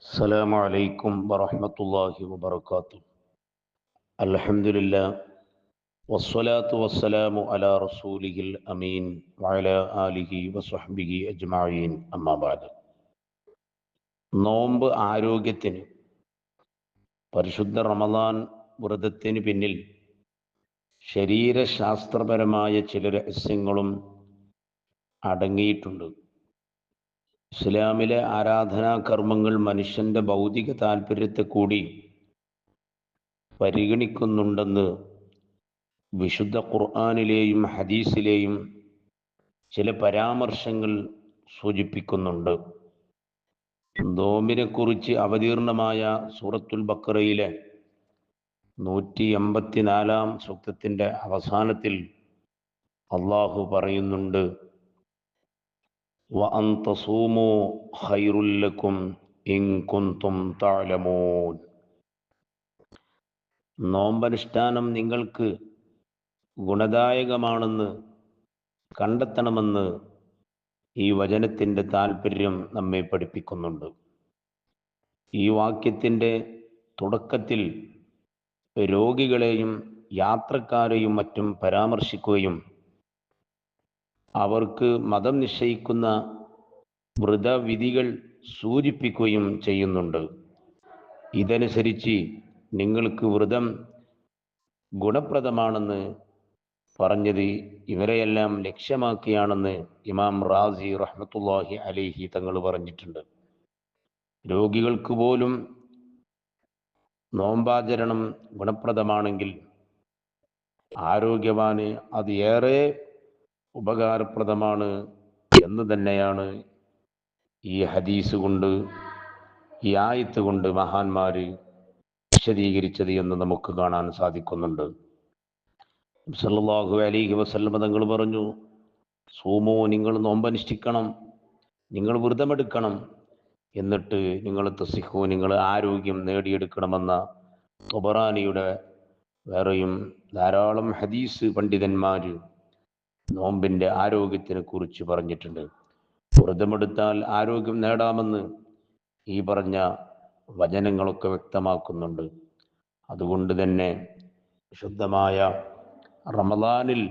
السلام عليكم ورحمة الله وبركاته. الحمد لله والصلاة والسلام على رسوله الأمين وعلى آله وصحبه أجمعين أما بعد. നോമ്പ് ആരോഗ്യത്തിന്, പരിശുദ്ധ റമദാൻ വ്രതത്തിന് പിന്നിൽ ശരീരശാസ്ത്രപരമായ ചില രഹസ്യങ്ങളും അടങ്ങിയിട്ടുണ്ട്. ഇസ്ലാമിലെ ആരാധനാ കർമ്മങ്ങൾ മനുഷ്യന്റെ ഭൗതിക താല്പര്യത്തെ കൂടി പരിഗണിക്കുന്നുണ്ടെന്ന് വിശുദ്ധ ഖുർആനിലെയും ഹദീസിലെയും ചില പരാമർശങ്ങൾ സൂചിപ്പിക്കുന്നുണ്ട്. നോമ്പിനെക്കുറിച്ച് അവതീർണമായ സൂറത്തുൽ ബഖറയിലെ 184 സൂക്തത്തിൻ്റെ അവസാനത്തിൽ അള്ളാഹു പറയുന്നുണ്ട്, വഅൻ തസൂമു ഖൈറുൽ ലക്കും ഇൻ കുൻതും തഅലമൂൻ. നോമ്പനുഷ്ഠാനം നിങ്ങൾക്ക് ഗുണദായകമാണെന്ന് കണ്ടെത്തണമെന്ന് ഈ വചനത്തിൻ്റെ താല്പര്യം നമ്മെ പഠിപ്പിക്കുന്നുണ്ട്. ഈ വാക്യത്തിൻ്റെ തുടക്കത്തിൽ രോഗികളെയും യാത്രക്കാരെയും മറ്റും പരാമർശിക്കുകയും അവർക്ക് മതം നിശ്ചയിക്കുന്ന വ്രതവിധികൾ സൂചിപ്പിക്കുകയും ചെയ്യുന്നുണ്ട്. ഇതനുസരിച്ച് നിങ്ങൾക്ക് വ്രതം ഗുണപ്രദമാണെന്ന് പറഞ്ഞത് ഇവരെയെല്ലാം ലക്ഷ്യമാക്കിയാണെന്ന് ഇമാം റാസി റഹ്മത്തുള്ളാഹി അലൈഹി തങ്ങൾ പറഞ്ഞിട്ടുണ്ട്. രോഗികൾക്ക് പോലും നോമ്പാചരണം ഗുണപ്രദമാണെങ്കിൽ ആരോഗ്യവാന് അത് ഏറെ ഉപകാരപ്രദമാണ് എന്ന് തന്നെയാണ് ഈ ഹദീസ് കൊണ്ട്, ഈ ആയത്ത് കൊണ്ട് മഹാന്മാര് വിശദീകരിച്ചത് എന്ന് നമുക്ക് കാണാൻ സാധിക്കുന്നുണ്ട്. സല്ലല്ലാഹു അലൈഹി വസല്ലം തങ്ങൾ പറഞ്ഞു, സൂമോ, നിങ്ങൾ നോമ്പനുഷ്ഠിക്കണം, നിങ്ങൾ വ്രതമെടുക്കണം, എന്നിട്ട് നിങ്ങൾ തസിഹു, നിങ്ങൾ ആരോഗ്യം നേടിയെടുക്കണമെന്ന തൊബറാനിയുടെ വേറെയും ധാരാളം ഹദീസ് പണ്ഡിതന്മാർ നോമ്പിൻ്റെ ആരോഗ്യത്തിനെ കുറിച്ച് പറഞ്ഞിട്ടുണ്ട്. വ്രതമെടുത്താൽ ആരോഗ്യം നേടാമെന്ന് ഈ പറഞ്ഞ വചനങ്ങളൊക്കെ വ്യക്തമാക്കുന്നുണ്ട്. അതുകൊണ്ട് തന്നെ ശുദ്ധമായ റമദാനിൽ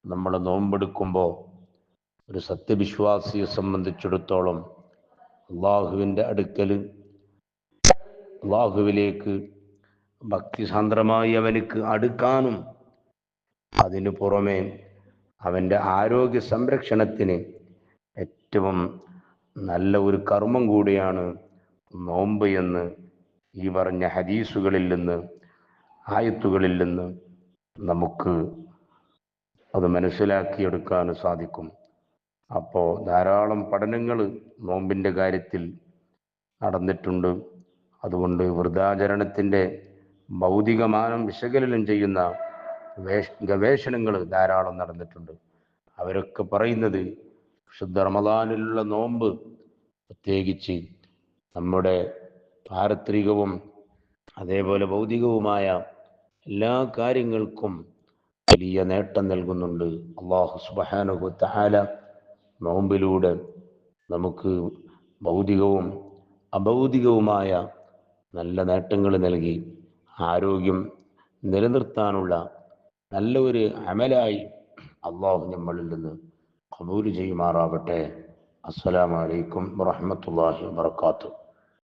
നമ്മൾ നോമ്പെടുക്കുമ്പോൾ ഒരു സത്യവിശ്വാസിയെ സംബന്ധിച്ചിടത്തോളം അള്ളാഹുവിൻ്റെ അടുക്കൽ, അള്ളാഹുവിലേക്ക് ഭക്തിസാന്ദ്രമായി അവനക്ക് അടുക്കാനും അതിനു പുറമെ അവൻ്റെ ആരോഗ്യ സംരക്ഷണത്തിന് ഏറ്റവും നല്ല ഒരു കർമ്മം കൂടിയാണ് നോമ്പ് എന്ന് ഈ പറഞ്ഞ ഹദീസുകളിൽ നിന്ന്, ആയത്തുകളിൽ നിന്ന് നമുക്ക് അത് മനസ്സിലാക്കിയെടുക്കാൻ സാധിക്കും. അപ്പോൾ ധാരാളം പഠനങ്ങൾ നോമ്പിൻ്റെ കാര്യത്തിൽ നടന്നിട്ടുണ്ട്. അതുകൊണ്ട് വ്രതാചരണത്തിൻ്റെ ഭൗതികമാനം വിശകലനം ചെയ്യുന്ന ഗവേഷണങ്ങൾ ധാരാളം നടന്നിട്ടുണ്ട്. അവരൊക്കെ പറയുന്നത് ശുദ്ധ റമദാനിലുള്ള നോമ്പ് പ്രത്യേകിച്ച് നമ്മുടെ പാരത്രികവും അതേപോലെ ഭൗതികവുമായ എല്ലാ കാര്യങ്ങൾക്കും വലിയ നേട്ടം നൽകുന്നുണ്ട്. അല്ലാഹു സുബ്ഹാനഹു വ തആല നോമ്പിലൂടെ നമുക്ക് ഭൗതികവും അഭൗതികവുമായ നല്ല നേട്ടങ്ങൾ നൽകി ആരോഗ്യം നിലനിർത്താനുള്ള നല്ല ഒരു അമലായി അള്ളാഹു നമ്മളിൽ നിന്ന് ഖബൂൽ ചെയ്യുമാറാവട്ടെ. അസ്സലാമു അലൈക്കും വറഹ്മത്തുള്ളാഹി വബറകാതുഹു.